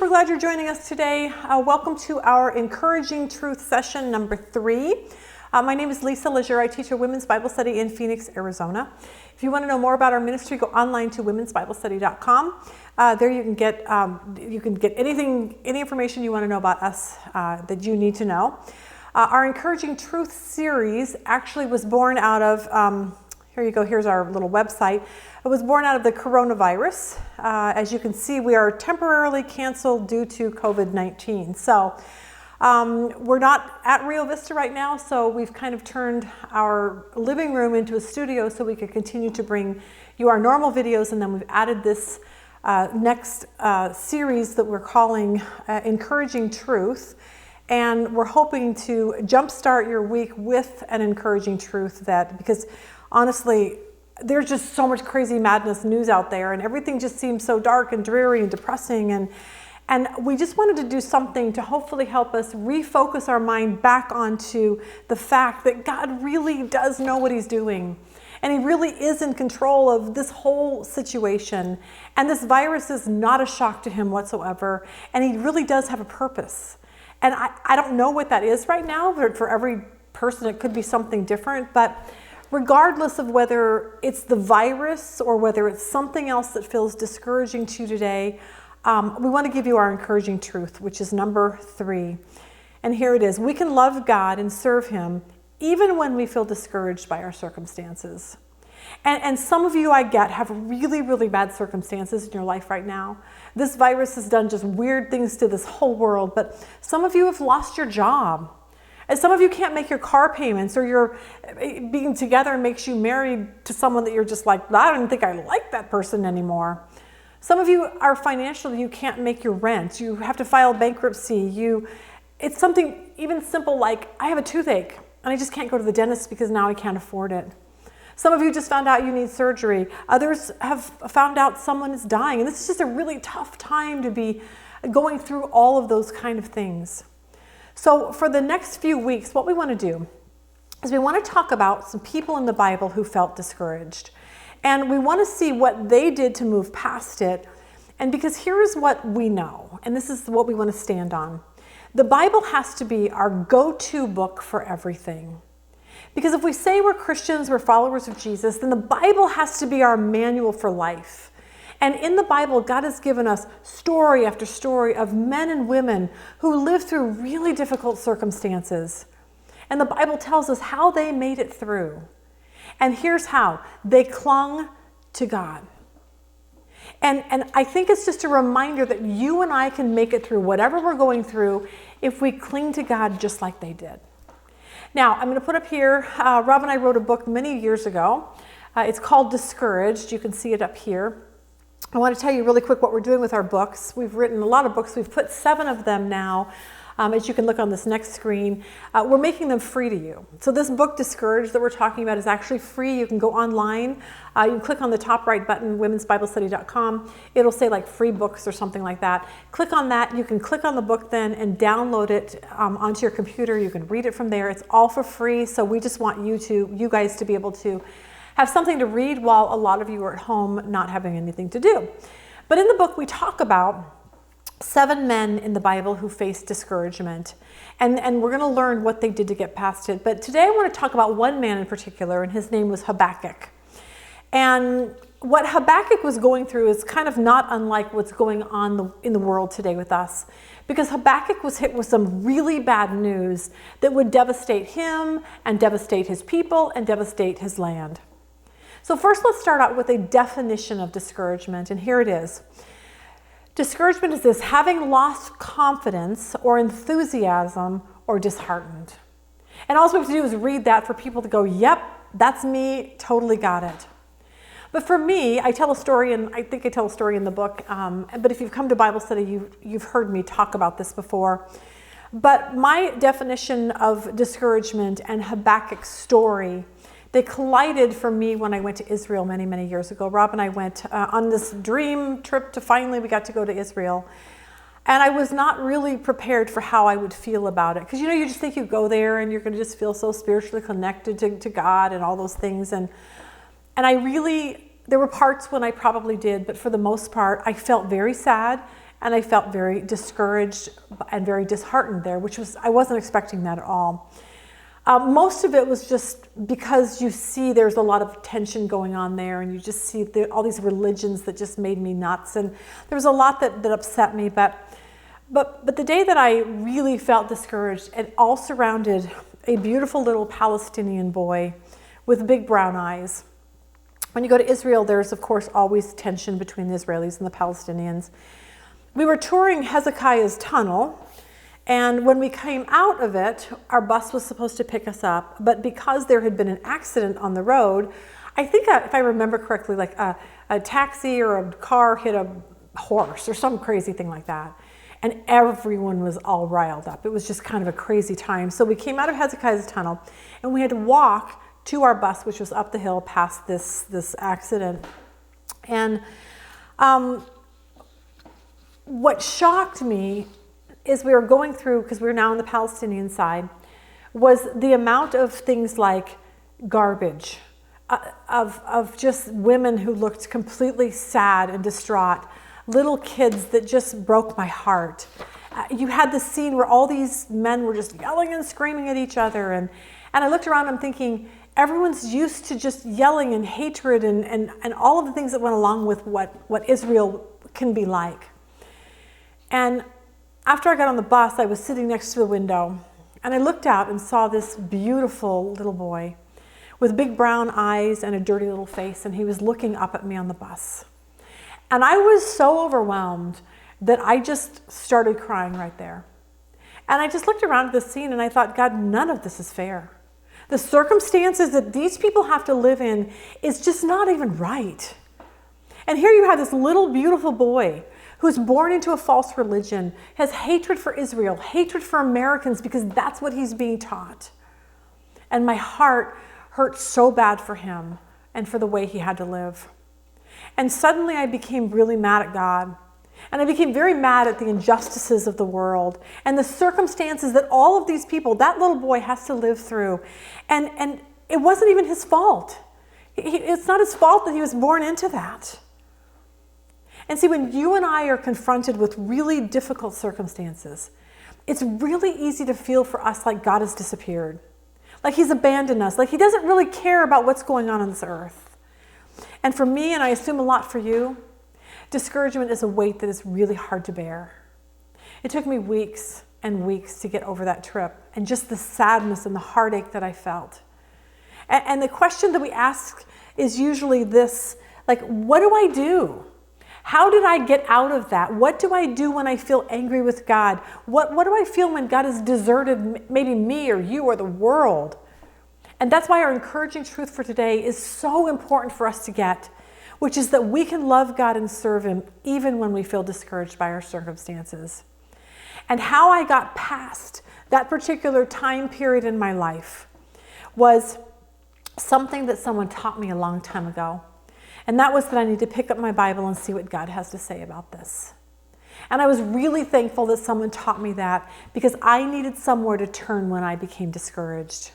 glad you're joining us today. Welcome to our Encouraging Truth session number 3. My name is Lisa Leger. I teach a women's Bible study in Phoenix, Arizona. If you want to know more about our ministry, go online to womensbiblestudy.com. There you can get any information you want to know about us that you need to know. Our Encouraging Truth series actually was born out of, here you go, here's our little website. It was born out of the coronavirus. As you can see, we are temporarily canceled due to COVID-19. So we're not at Rio Vista right now, so we've kind of turned our living room into a studio so we could continue to bring you our normal videos, and then we've added this next series that we're calling Encouraging Truth. And we're hoping to jumpstart your week with an encouraging truth because honestly, there's just so much crazy madness news out there, and everything just seems so dark and dreary and depressing. And we just wanted to do something to hopefully help us refocus our mind back onto the fact that God really does know what he's doing. And he really is in control of this whole situation. And this virus is not a shock to him whatsoever. And he really does have a purpose. And I don't know what that is right now. For every person, it could be something different. But regardless of whether it's the virus or whether it's something else that feels discouraging to you today, we want to give you our encouraging truth, which is number 3. And here it is. We can love God and serve him even when we feel discouraged by our circumstances. And some of you, I get, have really, really bad circumstances in your life right now. This virus has done just weird things to this whole world, but some of you have lost your job. And some of you can't make your car payments, or your being together makes you married to someone that you're just like, I don't think I like that person anymore. Some of you are financially, you can't make your rent. You have to file bankruptcy. It's something even simple like, I have a toothache and I just can't go to the dentist because now I can't afford it. Some of you just found out you need surgery. Others have found out someone is dying. And this is just a really tough time to be going through all of those kind of things. So for the next few weeks, what we want to do is we want to talk about some people in the Bible who felt discouraged. And we want to see what they did to move past it. And because here's what we know, and this is what we want to stand on. The Bible has to be our go-to book for everything. Because if we say we're Christians, we're followers of Jesus, then the Bible has to be our manual for life. And in the Bible, God has given us story after story of men and women who lived through really difficult circumstances. And the Bible tells us how they made it through. And here's how. They clung to God. And I think it's just a reminder that you and I can make it through whatever we're going through if we cling to God just like they did. Now, I'm going to put up here, Rob and I wrote a book many years ago. It's called Discouraged. You can see it up here. I want to tell you really quick what we're doing with our books. We've written a lot of books. We've put 7 of them now, as you can look on this next screen. We're making them free to you. So this book, Discouraged, that we're talking about is actually free. You can go online. You can click on the top right button, womensbiblestudy.com. It'll say like free books or something like that. Click on that. You can click on the book then and download it onto your computer. You can read it from there. It's all for free. So we just want you guys to be able to have something to read while a lot of you are at home not having anything to do. But in the book, we talk about 7 men in the Bible who faced discouragement. And we're going to learn what they did to get past it. But today I want to talk about one man in particular, and his name was Habakkuk. And what Habakkuk was going through is kind of not unlike what's going on in the world today with us. Because Habakkuk was hit with some really bad news that would devastate him and devastate his people and devastate his land. So first, let's start out with a definition of discouragement, and here it is. Discouragement is this: having lost confidence or enthusiasm or disheartened. And all we have to do is read that for people to go, yep, that's me, totally got it. But for me, I tell a story, and I think I tell a story in the book, but if you've come to Bible study, you've heard me talk about this before. But my definition of discouragement and Habakkuk's story, they collided for me when I went to Israel many, many years ago. Rob and I went on this dream trip to finally we got to go to Israel. And I was not really prepared for how I would feel about it. Because, you just think you go there and you're going to just feel so spiritually connected to God and all those things. And I really, there were parts when I probably did, but for the most part, I felt very sad And I felt very discouraged and very disheartened there, I wasn't expecting that at all. Most of it was just because you see there's a lot of tension going on there, and you just see all these religions that just made me nuts. And there was a lot that upset me, but the day that I really felt discouraged, it all surrounded a beautiful little Palestinian boy with big brown eyes. When you go to Israel, there's of course always tension between the Israelis and the Palestinians. We were touring Hezekiah's tunnel, and when we came out of it, our bus was supposed to pick us up, but because there had been an accident on the road, I think if I remember correctly, like a taxi or a car hit a horse or some crazy thing like that. And everyone was all riled up. It was just kind of a crazy time. So we came out of Hezekiah's tunnel, and we had to walk to our bus, which was up the hill past this accident. And what shocked me is we were going through, because we were now on the Palestinian side, was the amount of things like garbage, of just women who looked completely sad and distraught, little kids that just broke my heart. You had this scene where all these men were just yelling and screaming at each other, and I looked around and I'm thinking, everyone's used to just yelling and hatred and all of the things that went along with what Israel can be like. And after I got on the bus, I was sitting next to the window, and I looked out and saw this beautiful little boy with big brown eyes and a dirty little face, and he was looking up at me on the bus. And I was so overwhelmed that I just started crying right there. And I just looked around at the scene and I thought, God, none of this is fair. The circumstances that these people have to live in is just not even right. And here you have this little beautiful boy who's born into a false religion, has hatred for Israel, hatred for Americans, because that's what he's being taught. And my heart hurt so bad for him and for the way he had to live. And suddenly I became really mad at God. And I became very mad at the injustices of the world and the circumstances that all of these people, that little boy, has to live through. And it wasn't even his fault. It's not his fault that he was born into that. And see, when you and I are confronted with really difficult circumstances, it's really easy to feel for us like God has disappeared, like he's abandoned us, like he doesn't really care about what's going on this earth. And for me, and I assume a lot for you, discouragement is a weight that is really hard to bear. It took me weeks and weeks to get over that trip, and just the sadness and the heartache that I felt. And the question that we ask is usually this, like, what do I do? How did I get out of that? What do I do when I feel angry with God? What do I feel when God has deserted maybe me or you or the world? And that's why our encouraging truth for today is so important for us to get, which is that we can love God and serve him even when we feel discouraged by our circumstances. And how I got past that particular time period in my life was something that someone taught me a long time ago. And that was that I need to pick up my Bible and see what God has to say about this. And I was really thankful that someone taught me that, because I needed somewhere to turn when I became discouraged.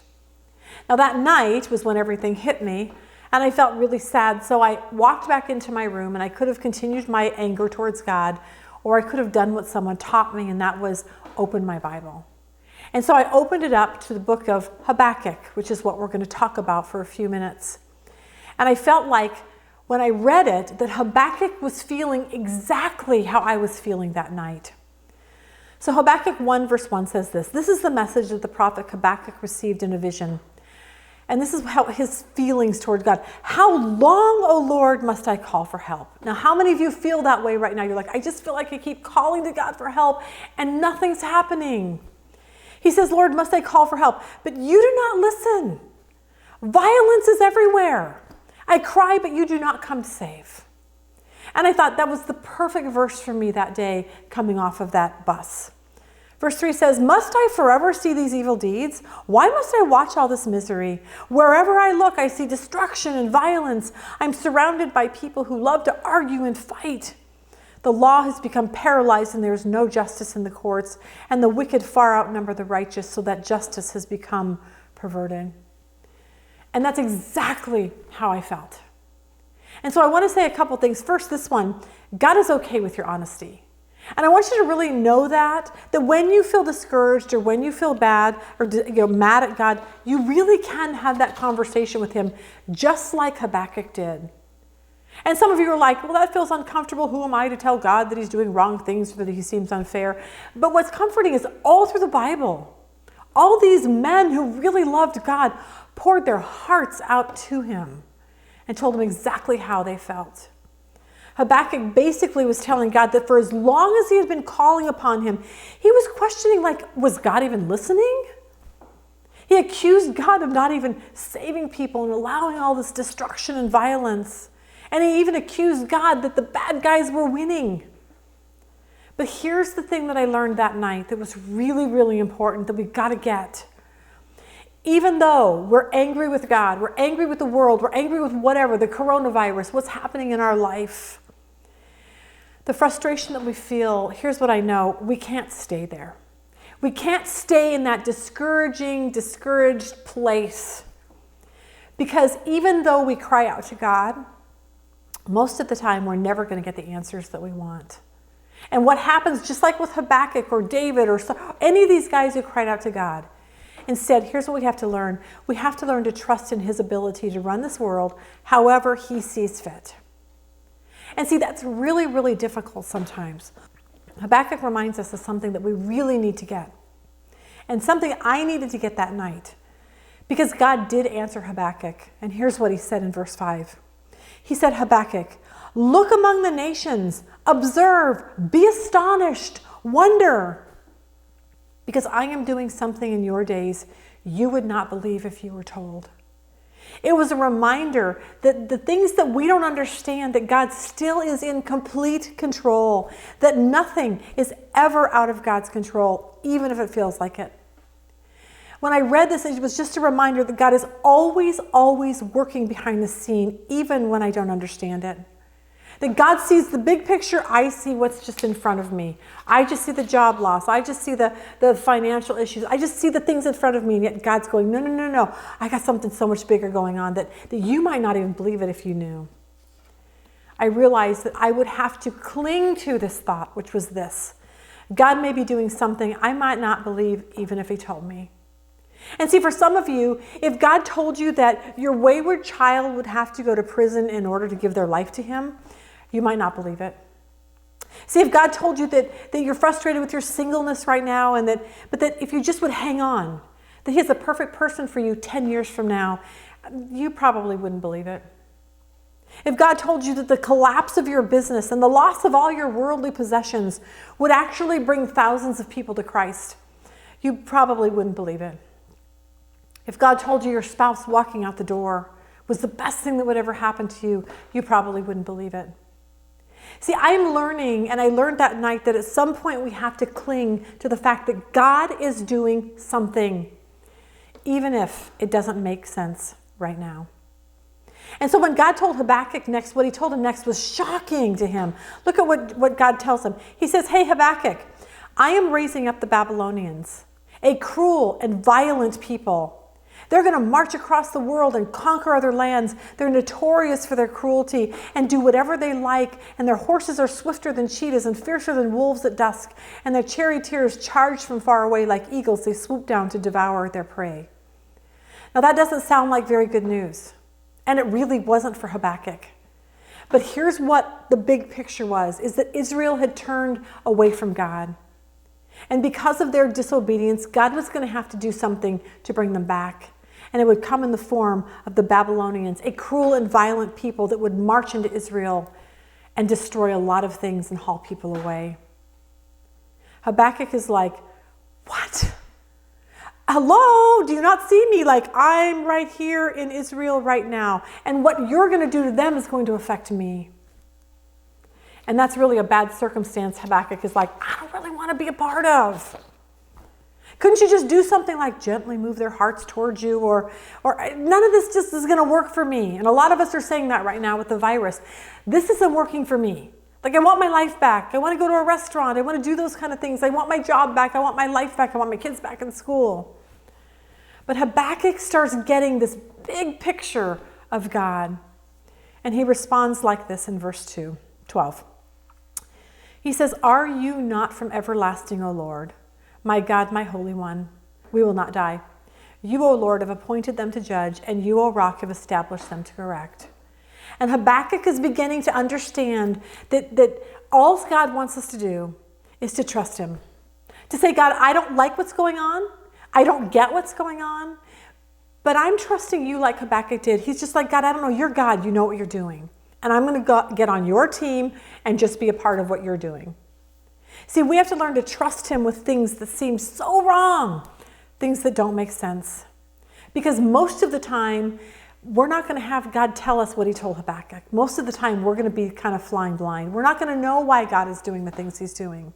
Now that night was when everything hit me, and I felt really sad. So I walked back into my room, and I could have continued my anger towards God, or I could have done what someone taught me, and that was open my Bible. And so I opened it up to the book of Habakkuk, which is what we're going to talk about for a few minutes. And I felt like when I read it, that Habakkuk was feeling exactly how I was feeling that night. So Habakkuk 1 verse 1 says this. This is the message that the prophet Habakkuk received in a vision. And this is how his feelings toward God. How long, O Lord, must I call for help? Now, how many of you feel that way right now? You're like, I just feel like I keep calling to God for help and nothing's happening. He says, Lord, must I call for help? But you do not listen. Violence is everywhere. I cry, but you do not come to save. And I thought that was the perfect verse for me that day coming off of that bus. Verse 3 says, must I forever see these evil deeds? Why must I watch all this misery? Wherever I look, I see destruction and violence. I'm surrounded by people who love to argue and fight. The law has become paralyzed and there is no justice in the courts, and the wicked far outnumber the righteous, so that justice has become perverted. And that's exactly how I felt. And so I want to say a couple things. First, this one, God is okay with your honesty. And I want you to really know that when you feel discouraged or when you feel bad or mad at God, you really can have that conversation with him, just like Habakkuk did. And some of you are like, well, that feels uncomfortable. Who am I to tell God that he's doing wrong things or that he seems unfair? But what's comforting is all through the Bible, all these men who really loved God poured their hearts out to him and told him exactly how they felt. Habakkuk basically was telling God that for as long as he had been calling upon him, he was questioning, was God even listening? He accused God of not even saving people and allowing all this destruction and violence. And he even accused God that the bad guys were winning. But here's the thing that I learned that night that was really, really important that we've got to get. Even though we're angry with God, we're angry with the world, we're angry with whatever, the coronavirus, what's happening in our life, the frustration that we feel, here's what I know, we can't stay there. We can't stay in that discouraged place. Because even though we cry out to God, most of the time we're never going to get the answers that we want. And what happens, just like with Habakkuk or David or any of these guys who cried out to God, instead, here's what we have to learn. We have to learn to trust in his ability to run this world however he sees fit. And see, that's really, really difficult sometimes. Habakkuk reminds us of something that we really need to get. And something I needed to get that night. Because God did answer Habakkuk. And here's what he said in verse 5. He said, Habakkuk, look among the nations, observe, be astonished, wonder. Because I am doing something in your days you would not believe if you were told. It was a reminder that the things that we don't understand, that God still is in complete control, that nothing is ever out of God's control, even if it feels like it. When I read this, it was just a reminder that God is always, always working behind the scene, even when I don't understand it. That God sees the big picture, I see what's just in front of me. I just see the job loss. I just see the financial issues. I just see the things in front of me, and yet God's going, no. I got something so much bigger going on that you might not even believe it if you knew. I realized that I would have to cling to this thought, which was this. God may be doing something I might not believe even if he told me. And see, for some of you, if God told you that your wayward child would have to go to prison in order to give their life to him, you might not believe it. See, if God told you that you're frustrated with your singleness right now, but that if you just would hang on, that he has a perfect person for you 10 years from now, you probably wouldn't believe it. If God told you that the collapse of your business and the loss of all your worldly possessions would actually bring thousands of people to Christ, you probably wouldn't believe it. If God told you your spouse walking out the door was the best thing that would ever happen to you, you probably wouldn't believe it. See, I'm learning, and I learned that night, that at some point we have to cling to the fact that God is doing something, even if it doesn't make sense right now. And so when God told Habakkuk next, what he told him next was shocking to him. Look at what God tells him. He says, hey, Habakkuk, I am raising up the Babylonians, a cruel and violent people. They're going to march across the world and conquer other lands. They're notorious for their cruelty and do whatever they like. And their horses are swifter than cheetahs and fiercer than wolves at dusk. And their charioteers charge from far away like eagles. They swoop down to devour their prey. Now that doesn't sound like very good news. And it really wasn't for Habakkuk. But here's what the big picture was, is that Israel had turned away from God. And because of their disobedience, God was going to have to do something to bring them back. And it would come in the form of the Babylonians, a cruel and violent people that would march into Israel and destroy a lot of things and haul people away. Habakkuk is like, what? Hello, do you not see me? Like, I'm right here in Israel right now. And what you're going to do to them is going to affect me. And that's really a bad circumstance Habakkuk is like, I don't really want to be a part of. Couldn't you just do something like gently move their hearts towards you? Or none of this just is going to work for me. And a lot of us are saying that right now with the virus. This isn't working for me. Like, I want my life back. I want to go to a restaurant. I want to do those kind of things. I want my job back. I want my life back. I want my kids back in school. But Habakkuk starts getting this big picture of God. And he responds like this in verse 12. He says, "Are you not from everlasting, O Lord? My God, my Holy One, we will not die. You, O Lord, have appointed them to judge, and you, O Rock, have established them to correct." And Habakkuk is beginning to understand that all God wants us to do is to trust him. To say, "God, I don't like what's going on. I don't get what's going on, but I'm trusting you," like Habakkuk did. He's just like, "God, I don't know. You're God. You know what you're doing. And I'm going to get on your team and just be a part of what you're doing." See, we have to learn to trust him with things that seem so wrong, things that don't make sense. Because most of the time, we're not going to have God tell us what he told Habakkuk. Most of the time, we're going to be kind of flying blind. We're not going to know why God is doing the things he's doing.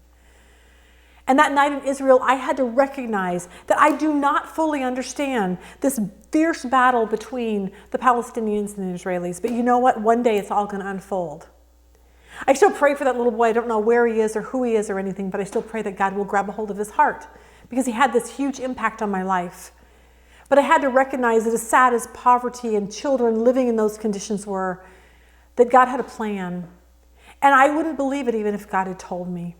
And that night in Israel, I had to recognize that I do not fully understand this fierce battle between the Palestinians and the Israelis. But you know what? One day it's all going to unfold. I still pray for that little boy. I don't know where he is or who he is or anything, but I still pray that God will grab a hold of his heart because he had this huge impact on my life. But I had to recognize that as sad as poverty and children living in those conditions were, that God had a plan. And I wouldn't believe it even if God had told me.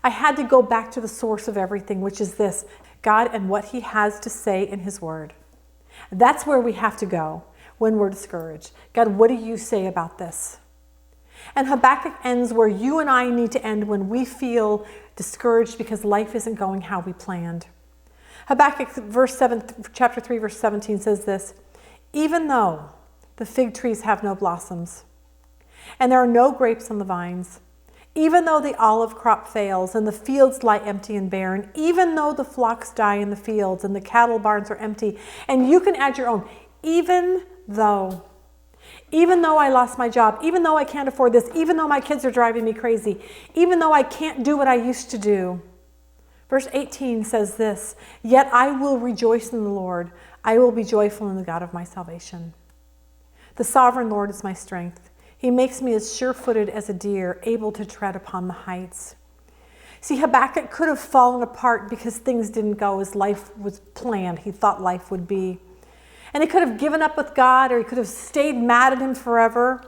I had to go back to the source of everything, which is this, God and what he has to say in his word. That's where we have to go when we're discouraged. God, what do you say about this? And Habakkuk ends where you and I need to end when we feel discouraged because life isn't going how we planned. Habakkuk chapter 3, verse 17 says this, "Even though the fig trees have no blossoms, and there are no grapes on the vines, even though the olive crop fails and the fields lie empty and barren, even though the flocks die in the fields and the cattle barns are empty," and you can add your own, even though I lost my job, even though I can't afford this, even though my kids are driving me crazy, even though I can't do what I used to do. Verse 18 says this, "Yet I will rejoice in the Lord. I will be joyful in the God of my salvation. The sovereign Lord is my strength. He makes me as sure-footed as a deer, able to tread upon the heights." See, Habakkuk could have fallen apart because things didn't go as life was planned. He thought life would be. And he could have given up with God, or he could have stayed mad at him forever.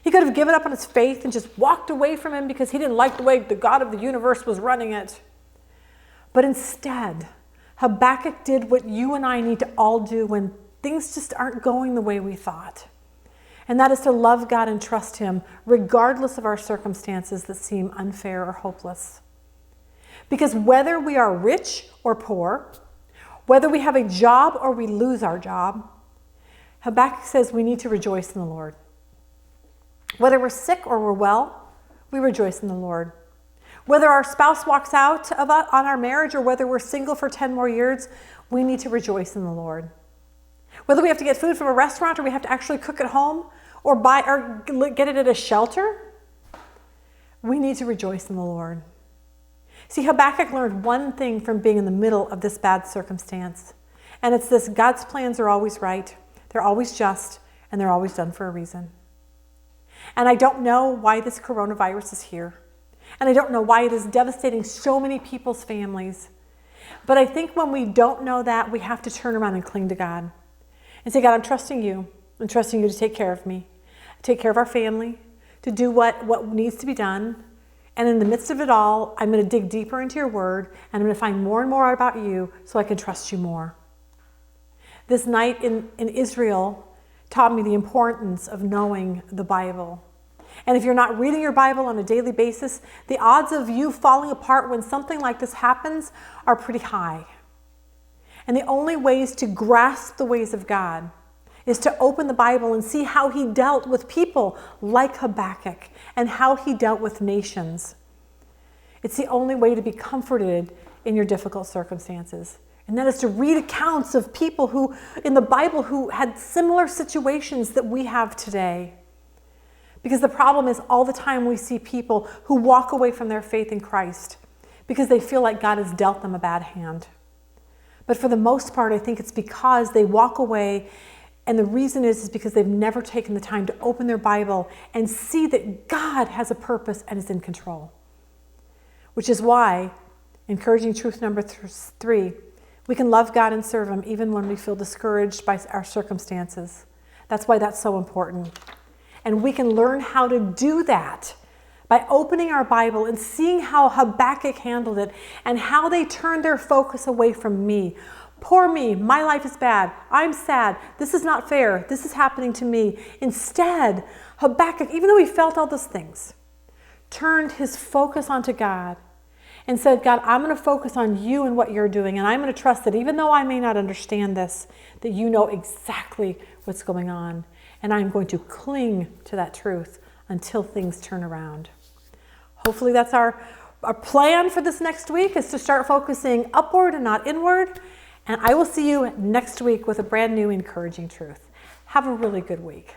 He could have given up on his faith and just walked away from him because he didn't like the way the God of the universe was running it. But instead, Habakkuk did what you and I need to all do when things just aren't going the way we thought. And that is to love God and trust him regardless of our circumstances that seem unfair or hopeless. Because whether we are rich or poor, whether we have a job or we lose our job, Habakkuk says we need to rejoice in the Lord. Whether we're sick or we're well, we rejoice in the Lord. Whether our spouse walks out on our marriage or whether we're single for 10 more years, we need to rejoice in the Lord. Whether we have to get food from a restaurant or we have to actually cook at home or buy or get it at a shelter, we need to rejoice in the Lord. See, Habakkuk learned one thing from being in the middle of this bad circumstance, and it's this: God's plans are always right, they're always just, and they're always done for a reason. And I don't know why this coronavirus is here, and I don't know why it is devastating so many people's families, but I think when we don't know that, we have to turn around and cling to God and say, God, I'm trusting you. I'm trusting you to take care of me, take care of our family, to do what needs to be done. And in the midst of it all, I'm going to dig deeper into your word, and I'm going to find more and more out about you so I can trust you more. This night in Israel taught me the importance of knowing the Bible. And if you're not reading your Bible on a daily basis, the odds of you falling apart when something like this happens are pretty high. And the only ways to grasp the ways of God is to open the Bible and see how he dealt with people like Habakkuk and how he dealt with nations. It's the only way to be comforted in your difficult circumstances. And that is to read accounts of people who, in the Bible, who had similar situations that we have today. Because the problem is all the time we see people who walk away from their faith in Christ because they feel like God has dealt them a bad hand. But for the most part, I think it's because they walk away, and the reason is because they've never taken the time to open their Bible and see that God has a purpose and is in control. Which is why, encouraging truth number 3, we can love God and serve him even when we feel discouraged by our circumstances. That's why that's so important. And we can learn how to do that by opening our Bible and seeing how Habakkuk handled it and how they turned their focus away from me. Poor me, my life is bad, I'm sad, this is not fair, this is happening to me. Instead, Habakkuk, even though he felt all those things, turned his focus onto God and said, God, I'm going to focus on you and what you're doing, and I'm going to trust that even though I may not understand this, that you know exactly what's going on, and I'm going to cling to that truth until things turn around. Hopefully that's our plan for this next week, is to start focusing upward and not inward. And I will see you next week with a brand new encouraging truth. Have a really good week.